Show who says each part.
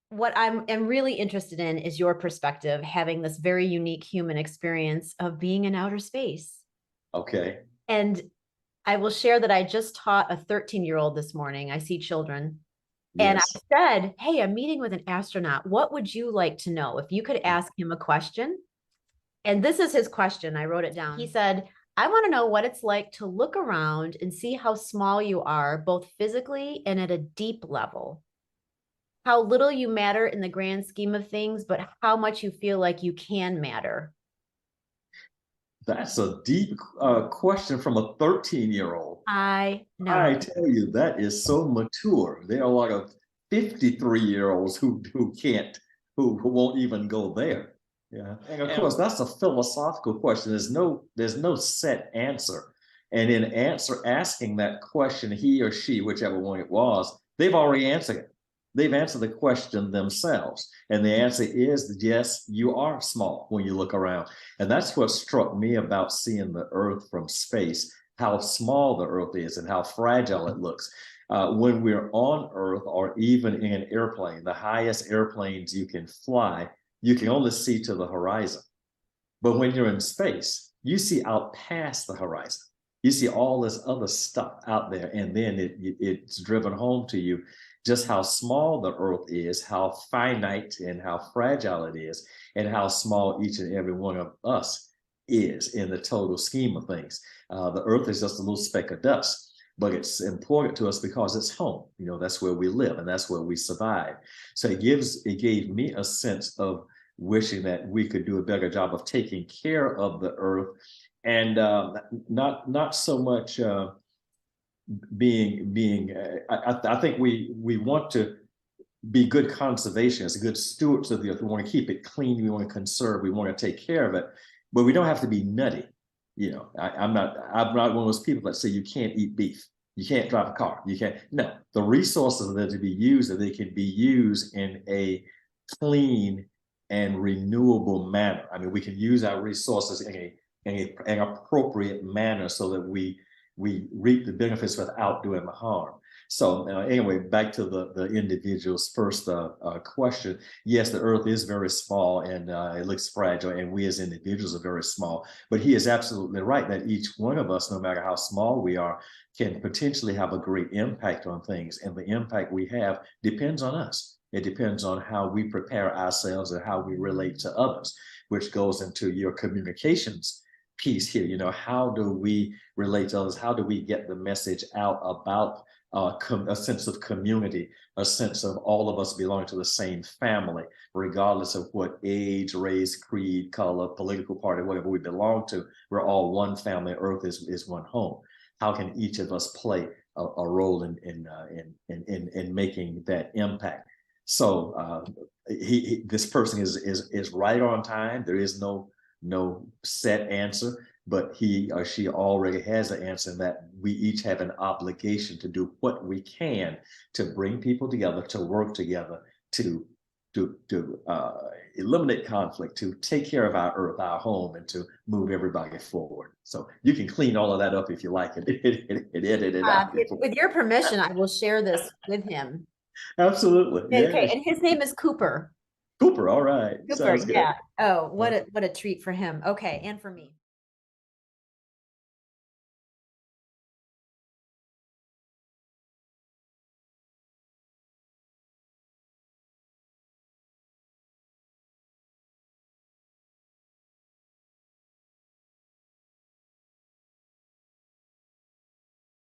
Speaker 1: what am really interested in is your perspective, having this very unique human experience of being in outer space.
Speaker 2: Okay.
Speaker 1: And I will share that I just taught a 13-year-old this morning. I see children. And I
Speaker 2: Yes.
Speaker 1: said, hey, I'm meeting with an astronaut. What would you like to know? If you could ask him a question. And this is his question. I wrote it down. He said, I want to know what it's like to look around and see how small you are, both physically and at a deep level. How little you matter in the grand scheme of things, but how much you feel like you can matter.
Speaker 2: That's a deep question from a 13-year-old.
Speaker 1: I know.
Speaker 2: I tell you, that is so mature. There are a lot of 53-year-olds who can't, who won't even go there. Yeah. And of course, that's a philosophical question. There's no set answer. And in asking that question, he or she, whichever one it was, they've already answered it. They've answered the question themselves. And the answer is yes, you are small when you look around. And that's what struck me about seeing the Earth from space, how small the Earth is and how fragile it looks. When we're on Earth or even in an airplane, the highest airplanes you can fly, you can only see to the horizon. But when you're in space, you see out past the horizon. You see all this other stuff out there, and then it's driven home to you just how small the Earth is, how finite and how fragile it is, and how small each and every one of us is in the total scheme of things. The Earth is just a little speck of dust, but it's important to us because it's home. You know, that's where we live and that's where we survive. So it gave me a sense of wishing that we could do a better job of taking care of the Earth, and not so much being. I think we want to be good conservationists, good stewards of the earth. We want to keep it clean. We want to conserve. We want to take care of it, but we don't have to be nutty. You know, I'm not one of those people that say you can't eat beef, you can't drive a car, you can't. No, the resources are there to be used, and they can be used in a clean and renewable manner. I mean, we can use our resources an appropriate manner so that we reap the benefits without doing the harm. So anyway, back to the individual's first question. Yes, the Earth is very small and it looks fragile, and we as individuals are very small. But he is absolutely right that each one of us, no matter how small we are, can potentially have a great impact on things, and the impact we have depends on us. It depends on how we prepare ourselves and how we relate to others, which goes into your communications piece here. You know, how do we relate to others? How do we get the message out about a sense of community, a sense of all of us belong to the same family, regardless of what age, race, creed, color, political party, whatever we belong to? We're all one family. Earth is one home. How can each of us play a role in making that impact? So this person is right on time. There is no set answer, but he or she already has an answer, and that we each have an obligation to do what we can to bring people together, to work together, to eliminate conflict, to take care of our Earth, our home, and to move everybody forward. So you can clean all of that up if you like it. Edit it out.
Speaker 1: With your permission, I will share this with him.
Speaker 2: Absolutely. Yeah.
Speaker 1: Okay, and his name is Cooper.
Speaker 2: Cooper. All right.
Speaker 1: Cooper,
Speaker 2: Sounds good.
Speaker 1: yeah. Oh, what a treat for him. Okay, and for me.